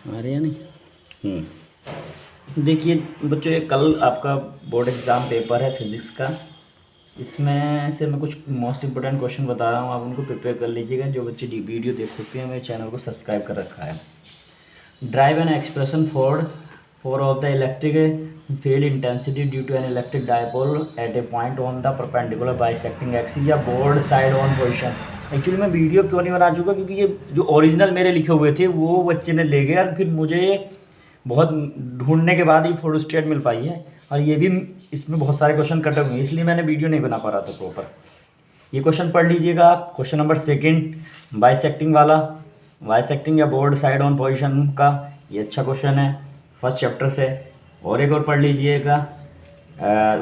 आ रही है नहीं। देखिए बच्चों, ये कल आपका बोर्ड एग्ज़ाम पेपर है फिज़िक्स का। इसमें से मैं कुछ मोस्ट इंपॉर्टेंट क्वेश्चन बता रहा हूँ, आप उनको प्रिपेयर कर लीजिएगा। जो बच्चे वीडियो देख सकते हैं, मेरे चैनल को सब्सक्राइब कर रखा है। Derive an expression for of the electric field intensity due to an electric dipole at a point on the perpendicular bisecting axis या broadside on position. Actually मैं वीडियो क्यों नहीं बना चुका, क्योंकि ये जो ओरिजिनल मेरे लिखे हुए थे वो बच्चे ने ले गए और फिर मुझे बहुत ढूंढने के बाद ही फोटोस्टेट मिल पाई है। और ये भी इसमें बहुत सारे क्वेश्चन कटे हुए हैं, इसलिए मैंने वीडियो नहीं बना पा रहा था प्रॉपर। ये क्वेश्चन पढ़ लीजिएगा आप। क्वेश्चन नंबर सेकंड बाइसेक्टिंग वाला, बाइसेक्टिंग या बोर्ड साइड ऑन पोजीशन का, ये अच्छा क्वेश्चन है फर्स्ट चैप्टर से। और एक और पढ़ लीजिएगा,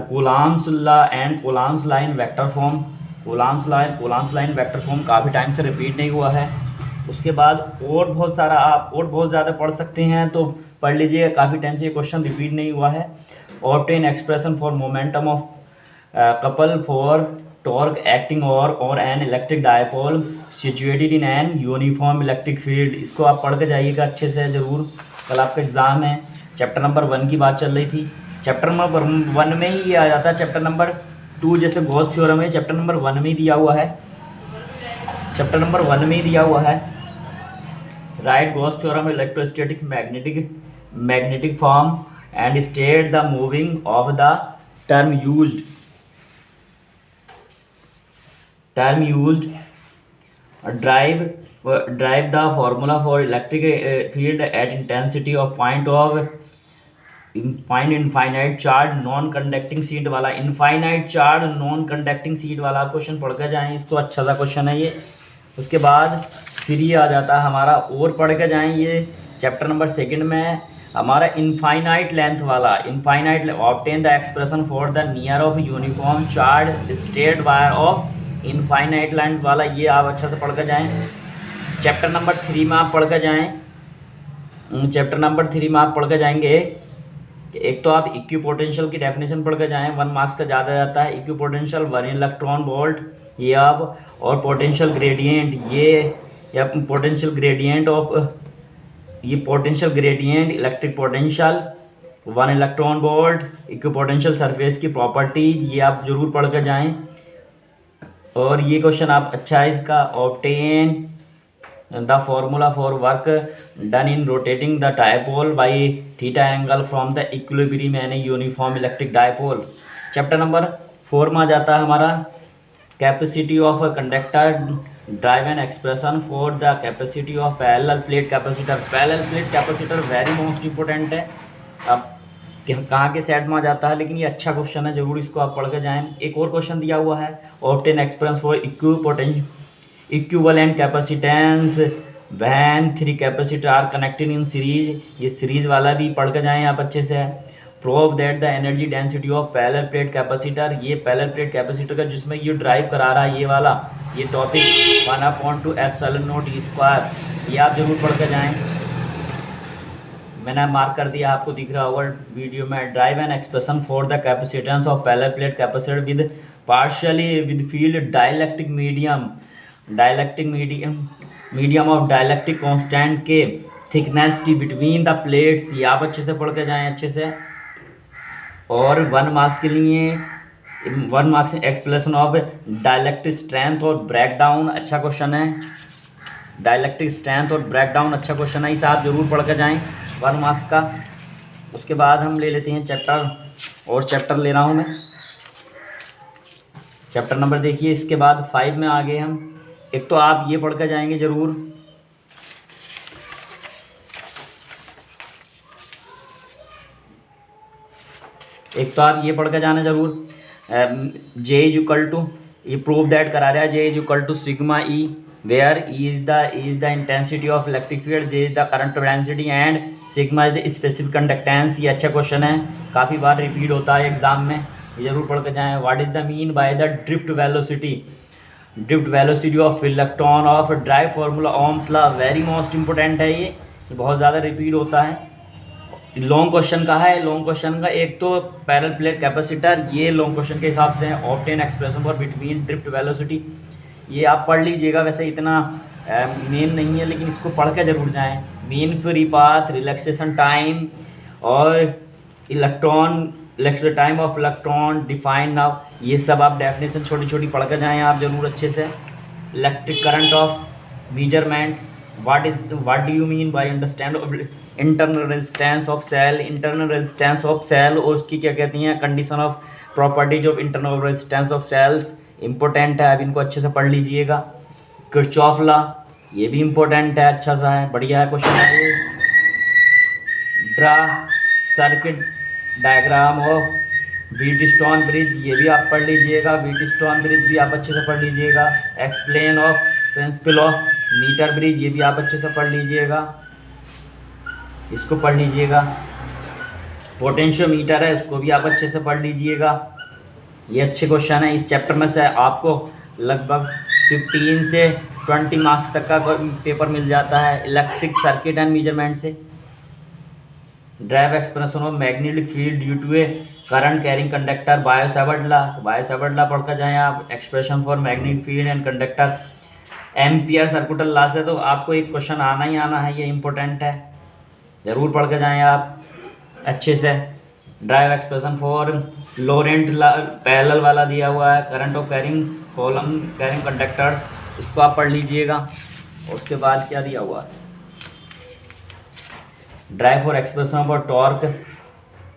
Coulomb's law and Coulomb's line vector form. Coulomb's line vector form काफ़ी टाइम से रिपीट नहीं हुआ है। उसके बाद और बहुत सारा आप और बहुत ज़्यादा पढ़ सकते हैं, तो पढ़ लीजिए, काफ़ी टाइम से ये क्वेश्चन रिपीट नहीं हुआ है। Obtain expression for moment of couple for torque acting और an electric dipole situated in an uniform electric field. इसको आप पढ़ के जाइएगा अच्छे से ज़रूर, कल आपका एग्ज़ाम है। चैप्टर नंबर 1 की बात चल रही थी, चैप्टर नंबर 1 में ही ये आ जाता है। चैप्टर नंबर 2 जैसे गॉस थ्योरम है, चैप्टर नंबर 1 में ही दिया हुआ है। चैप्टर नंबर 1 में ही दिया हुआ है, right Gauss theorem electrostatic magnetic form and state the moving of the term used drive the formula for electric field at intensity of point infinite charge non conducting sheet वाला, infinite charge non conducting seat वाला question पढ़ कर जाएँ। इसको अच्छा सा question है ये। उसके बाद फिर ये आ जाता है हमारा, और पढ़ के जाएँ ये चैप्टर नंबर 2 में हमारा इनफाइनाइट लेंथ वाला, infinite obtain the expression for the near of uniform charge straight wire of infinite length वाला। ये आप अच्छा से पढ़ कर जाएँ। चैप्टर नंबर 3 में आप पढ़ कर जाएँ। चैप्टर नंबर 3 में आप पढ़ कर जाएंगे, एक तो आप इक्यू पोटेंशियल की डेफिनेशन पढ़ कर जाएँ, 1 मार्क्स का ज़्यादा जाता है। इक्यू पोटेंशियल 1 इलेक्ट्रॉन वोल्ट, ये आप, और पोटेंशियल ग्रेडियंट, ये या पोटेंशियल ग्रेडियंट ऑफ, ये potential gradient electric potential 1 electron volt, equipotential surface की प्रॉपर्टीज, ये आप जरूर पढ़ कर जाएँ। और ये क्वेश्चन आप अच्छा है इसका, obtain the formula for work done in rotating the dipole by theta angle from the equilibrium an uniform electric dipole. Chapter number 4 में आ जाता है हमारा capacity of conductor, derive an expression for the capacity of parallel plate capacitor. Parallel plate capacitor very most important है। अब कहाँ के set में आ जाता है, लेकिन ये अच्छा क्वेश्चन है, जरूर इसको आप पढ़ के जाएँ। एक और क्वेश्चन दिया हुआ है, obtain expression for equivalent capacitance when 3 capacitor are connected in series. ये सीरीज वाला भी पढ़ के जाएँ आप अच्छे से। Prove that the energy density of parallel plate capacitor, ये पैरेलल प्लेट कैपेसिटर का जिसमें ये ड्राइव करा रहा है ये वाला, ये topic 1/2 epsilon not E square, ये आप जरूर पढ़ के जाएँ। मैंने मार्क कर दिया, आपको दिख रहा होगा वीडियो में। Derive an expression for the capacitance of parallel plate capacitor with partially with filled dielectric medium of dielectric constant K thickness t between the plates, ये आप अच्छे से पढ़ के जाएँ अच्छे से। और 1 मार्क्स के लिए 1 marks explanation of dielectric strength और ब्रेकडाउन, अच्छा क्वेश्चन है। डाइलेक्ट्रिक स्ट्रेंथ और ब्रेकडाउन अच्छा क्वेश्चन है, इसे आप जरूर पढ़ के जाएँ 1 मार्क्स का। उसके बाद हम ले लेते हैं चैप्टर, और चैप्टर ले रहा हूँ मैं। चैप्टर नंबर देखिए, इसके बाद 5 में आ गए हम। एक तो आप ये पढ़ कर जाएंगे ज़रूर, एक तो आप ये पढ़ कर जाना ज़रूर, जे इज इक्वल टू, ये प्रूव दैट करा रहा है, J is equal to sigma E where E is the intensity of electric field, J is the current density and sigma is the specific conductance. ये अच्छा question है, काफ़ी बार repeat होता है एग्जाम में, ये जरूर पढ़ कर जाएँ। What is the mean by the drift velocity of electron of drive formula Ohm's law, very most important है ये बहुत ज़्यादा रिपीट होता है। लॉन्ग क्वेश्चन का है, लॉन्ग क्वेश्चन का एक तो पैरेलल प्लेट कैपेसिटर, ये लॉन्ग क्वेश्चन के हिसाब से है। Obtain expression for between drift velocity, ये आप पढ़ लीजिएगा, वैसे इतना मेन नहीं है लेकिन इसको पढ़ के ज़रूर जाएं। Mean free path, relaxation time और time of electron define now, ये सब आप डेफिनेशन छोटी छोटी पढ़ के जाएँ आप ज़रूर अच्छे से। Electric current of measurement, what do you mean by understand internal resistance of cell, internal resistance of cell और उसकी क्या कहती हैं condition of properties of internal resistance of cells, important है, अब इनको अच्छे से पढ़ लीजिएगा। किरचॉफ लॉ, ये भी इम्पोर्टेंट है, अच्छा सा है, बढ़िया है क्वेश्चन है ये। Draw circuit diagram of Wheatstone bridge, ये भी आप पढ़ लीजिएगा, व्हीटस्टोन ब्रिज भी आप अच्छे से पढ़ लीजिएगा। Explain of principle of meter bridge, ये भी आप अच्छे से पढ़ लीजिएगा, इसको पढ़ लीजिएगा। पोटेंशियोमीटर है, उसको भी आप अच्छे से पढ़ लीजिएगा। ये अच्छे क्वेश्चन है, इस चैप्टर में से आपको लगभग 15 से 20 मार्क्स तक का पेपर मिल जाता है इलेक्ट्रिक सर्किट एंड मेजरमेंट से। Derive expression of magnetic field due to a current carrying conductor, Biot Savart law पढ़ कर जाएँ आप। Expression for magnetic field and conductor, Ampere circuital law से तो आपको एक क्वेश्चन आना ही आना है, ये इंपॉर्टेंट है, ज़रूर पढ़ के जाएँ आप अच्छे से। ड्राइव एक्सप्रेशन फॉर लोरेंट पैरेलल वाला दिया हुआ है, current of carrying column carrying conductors, इसको आप पढ़ लीजिएगा। और उसके बाद क्या दिया हुआ है, derive for expression of torque,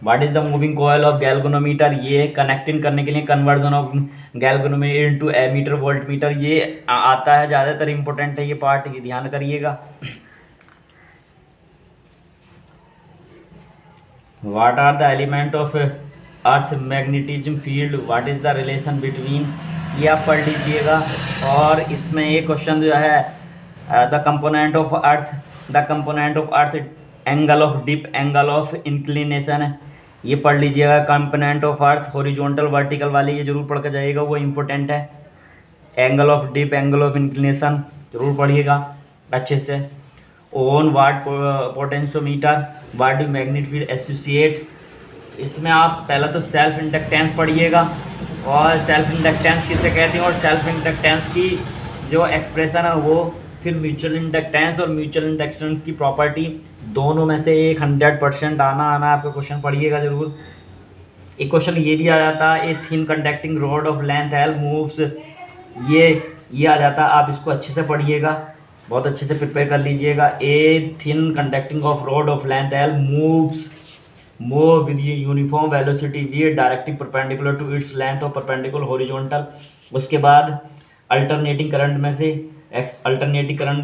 what is the moving coil of galvanometer, ये कनेक्टिंग करने के लिए conversion of galvanometer into ammeter voltmeter, ये आता है, ज़्यादातर इंपॉर्टेंट है ये पार्ट, ये ध्यान करिएगा। What are the element of earth magnetism field, what is the relation between, ये आप पढ़ लीजिएगा। और इसमें एक क्वेश्चन जो है the component of earth angle of dip, angle of inclination है, ये पढ़ लीजिएगा। Component of earth horizontal vertical वाली, ये जरूर पढ़ कर जाइएगा, वो इम्पोर्टेंट है। Angle of dip, angle of inclination जरूर पढ़िएगा अच्छे से। On what potentiometer, what do magnetic field associate, इसमें आप पहला तो सेल्फ इंडक्टेंस पढ़िएगा, और सेल्फ इंडक्टेंस किसे कहते हैं, और सेल्फ इंडक्टेंस की जो एक्सप्रेशन है वो, फिर म्यूचुअल इंडक्टेंस और म्यूचुअल इंडक्टेंस की प्रॉपर्टी, दोनों में से एक 100% आना आपका क्वेश्चन पढ़िएगा ज़रूर। एक क्वेश्चन ये भी आ जाता है, ए thin conducting rod of length L moves, ये आ जाता है, आप इसको अच्छे से पढ़िएगा, बहुत अच्छे से प्रिपेयर कर लीजिएगा। A thin conducting of rod of length L move with uniform velocity V directly perpendicular to its length और परपेंडिकुलर हॉरिजॉन्टल। उसके बाद अल्टरनेटिंग करंट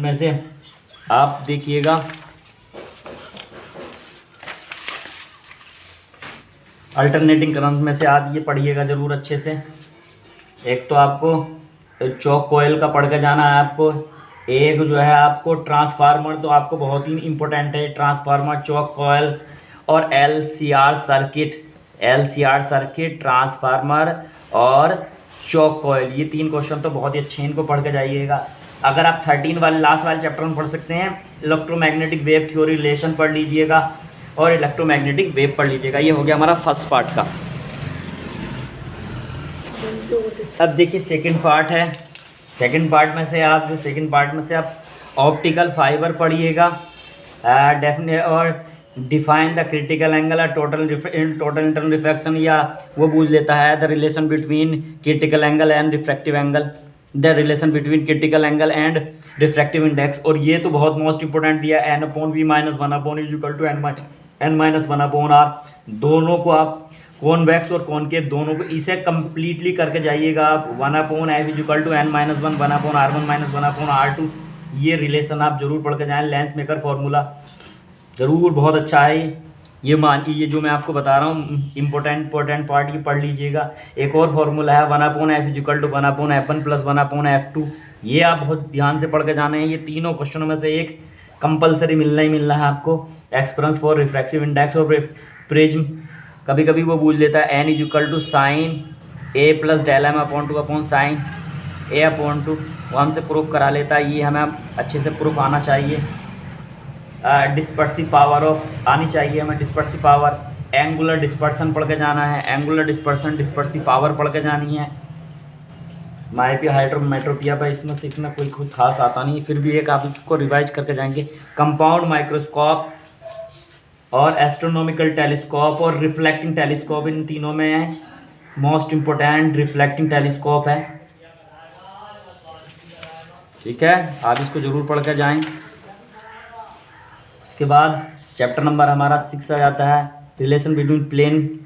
में से आप देखिएगा, अल्टरनेटिंग करंट में से आप ये पढ़िएगा ज़रूर अच्छे से। एक तो आपको चौक कॉयल का पढ़ के जाना है आपको, एक जो है आपको ट्रांसफार्मर, तो आपको बहुत ही इंपॉर्टेंट है ट्रांसफार्मर, चौक कॉयल और LCR सर्किट, ट्रांसफार्मर और चौक कॉयल, ये 3 क्वेश्चन तो बहुत ही अच्छे हैं, इनको पढ़ के जाइएगा। अगर आप 13 वाले लास्ट वाले चैप्टर में पढ़ सकते हैं, इलेक्ट्रोमैग्नेटिक वेव थ्योरी रिलेशन पढ़ लीजिएगा और इलेक्ट्रोमैग्नेटिक वेव पढ़ लीजिएगा। ये हो गया हमारा फर्स्ट पार्ट का। अब देखिए सेकंड पार्ट है, सेकंड पार्ट में से आप ऑप्टिकल फाइबर पढ़िएगा, डेफिनेट और define the critical angle, total internal refraction, या वो पूछ लेता है the relation between critical angle and refractive angle, the relation between critical angle and refractive index. और ये तो बहुत मोस्ट इंपॉर्टेंट दिया, n/(1/n-1/r), दोनों को आप कॉन्वेक्स और कॉनकेव दोनों को इसे कंप्लीटली करके जाइएगा आप। 1/f=n-1/1r1 - 1/r2, ये रिलेशन आप जरूर पढ़ के जाएँ। लेंस मेकर फार्मूला ज़रूर बहुत अच्छा है ये जो मैं आपको बता रहा हूँ इम्पोर्टेंट पार्ट, ये पढ़ लीजिएगा। एक और फार्मूला है 1/f=1/f1 + 1/f2, ये आप बहुत ध्यान से पढ़ के जाने हैं। ये तीनों क्वेश्चनों में से एक कंपलसरी मिलना ही मिलना है आपको। एक्सपेरेंस फॉर रिफ्रैक्टिव इंडेक्स और प्रिज्म, कभी कभी वो पूछ लेता है n sin A + del m/2/sin A/2, वो हमसे प्रूफ करा लेता है, ये हमें अच्छे से प्रूफ आना चाहिए। डिस्पर्सिव पावर ऑफ आनी चाहिए हमें, डिस्पर्सिव पावर, एंगुलर डिस्पर्सन पढ़ के जाना है, एंगुलर डिस्पर्सन डिस्पर्सिव पावर पढ़ के जानी है। माइपी हाइड्रोमेट्रोपिया पर इसमें से इतना कोई खुद खास आता नहीं, फिर भी एक आप इसको रिवाइज करके जाएंगे। कंपाउंड माइक्रोस्कोप और एस्ट्रोनॉमिकल टेलीस्कोप और रिफ्लेक्टिंग टेलीस्कोप, इन तीनों में है मोस्ट इम्पोर्टेंट रिफ्लेक्टिंग टेलीस्कोप है। ठीक है, आप इसको जरूर पढ़ कर जाएं। उसके बाद चैप्टर नंबर हमारा 6 आ जाता है, रिलेशन बिटवीन प्लेन।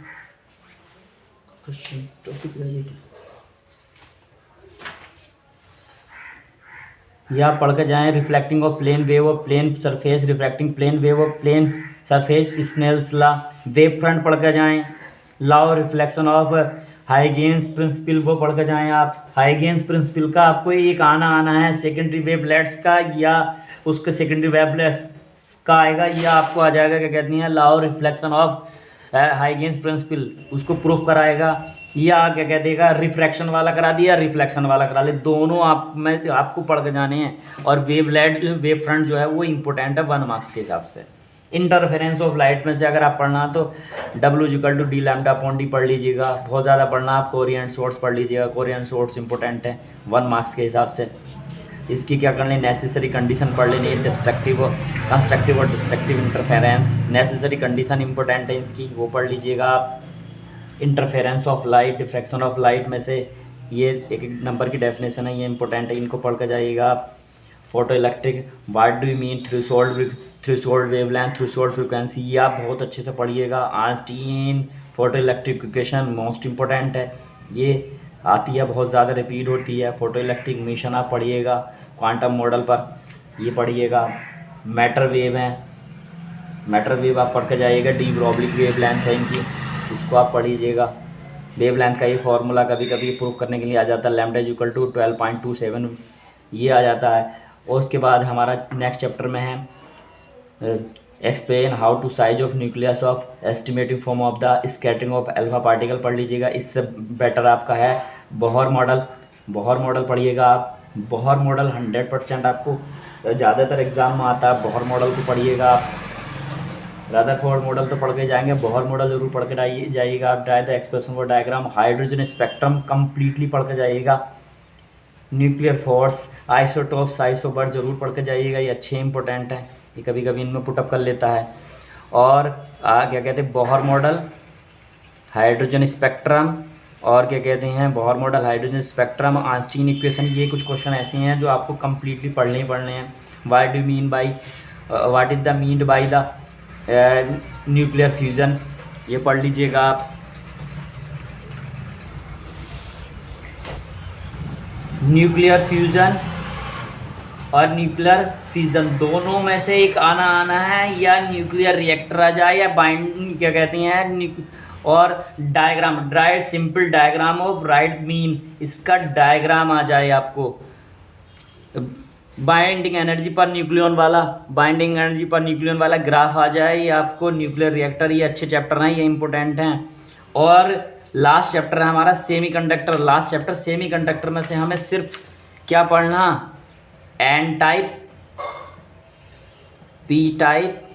ये आप पढ़ कर जाएं। Reflecting of plane wave of plane surface, reflecting plane wave of plane surface, Snell's law, wave front पढ़ कर जाएं। Law of reflection of Huygens principle वो पढ़ कर जाएं आप। हाइगेन्स प्रिंसिपल का आपको एक आना है सेकेंडरी वेवलेट्स का, या उसके सेकेंडरी वेवलेट्स का आएगा, या आपको आ जाएगा क्या कहती हैं law of reflection of Huygens principle, उसको प्रूफ कराएगा। या क्या कह देगा रिफ्रैक्शन वाला करा दिया, रिफ्लेक्शन वाला करा ले, दोनों आप में आपको पढ़ के जाने हैं। और वेव फ्रंट जो है वो इंपॉर्टेंट है 1 मार्क्स के हिसाब से। इंटरफेरेंस ऑफ लाइट में से अगर आप पढ़ना तो W=d λ/d पढ़ लीजिएगा। बहुत ज़्यादा पढ़ना आप कोरिएंट सोर्स पढ़ लीजिएगा, कोरिएंट सोर्स इंपॉर्टेंट है 1 मार्क्स के हिसाब से। इसकी क्या करनी, नेसेसरी कंडीशन पढ़ लेनी है, डिस्ट्रक्टिव कंस्ट्रक्टिव और destructive interference, necessary condition important है इसकी, वो पढ़ लीजिएगा आप। Interference of light, diffraction of light में से ये एक नंबर की डेफिनेशन है, ये इंपॉर्टेंट है, इनको पढ़ कर जाइएगा आप। Photo electric, what do you mean threshold wavelength, threshold frequency, ये आप बहुत अच्छे से पढ़िएगा। Einstein photo electric equation most important है, ये आती है, बहुत ज़्यादा रिपीट होती है। फोटो इलेक्ट्रिक मिशन आप पढ़िएगा। क्वांटम मॉडल पर ये पढ़िएगा। मैटर वेव है, मैटर वेव आप पढ़ के जाइएगा। डी ब्रॉगली वेवलेंथ है इनकी, इसको आप पढ़िएगा। वेवलेंथ का ये फॉर्मूला कभी कभी प्रूफ करने के लिए आ जाता है, λ=12.27 ये आ जाता है। और उसके बाद हमारा नेक्स्ट चैप्टर में है explain how to size of nucleus of estimative form of the scattering of alpha particle पढ़ लीजिएगा। इससे बेटर आपका है बोहर मॉडल, बोहर मॉडल पढ़िएगा आप। बोहर मॉडल 100% आपको ज़्यादातर एग्जाम में आता है, बोहर मॉडल को पढ़िएगा आप। रदरफोर्ड मॉडल तो पढ़ के जाएंगे, बोहर मॉडल जरूर पढ़ के जाइएगा आप। Dry the expression for diagram, hydrogen spectrum completely पढ़ के जाइएगा। न्यूक्लियर फोर्स, आइसोटोप्स, आइसोबर जरूर पढ़ के जाइएगा, ये अच्छे इंपॉर्टेंट हैं, ये कभी कभी इनमें पुटअप कर लेता है। और क्या कहते हैं बोहर मॉडल, हाइड्रोजन स्पेक्ट्रम, और क्या कहते हैं Bohr model, hydrogen spectrum, Einstein equation, ये कुछ क्वेश्चन ऐसे हैं जो आपको कंप्लीटली पढ़ने ही पढ़ने हैं। What is the mean by the nuclear fusion, ये पढ़ लीजिएगा आप। न्यूक्लियर फ्यूज़न और न्यूक्लियर फिजन दोनों में से एक आना है, या न्यूक्लियर रिएक्टर आ जाए, या बाइंड क्या कहते हैं, और diagram, dried simple diagram of right mean, इसका डायग्राम आ जाए आपको। बाइंडिंग एनर्जी पर न्यूक्लियन वाला, बाइंडिंग एनर्जी पर न्यूक्लियन वाला ग्राफ आ जाए, ये आपको न्यूक्लियर रिएक्टर, ये अच्छे चैप्टर हैं, ये इंपॉर्टेंट हैं। और लास्ट चैप्टर है हमारा सेमीकंडक्टर। लास्ट चैप्टर सेमीकंडक्टर में से हमें सिर्फ क्या पढ़ना, एन टाइप, पी टाइप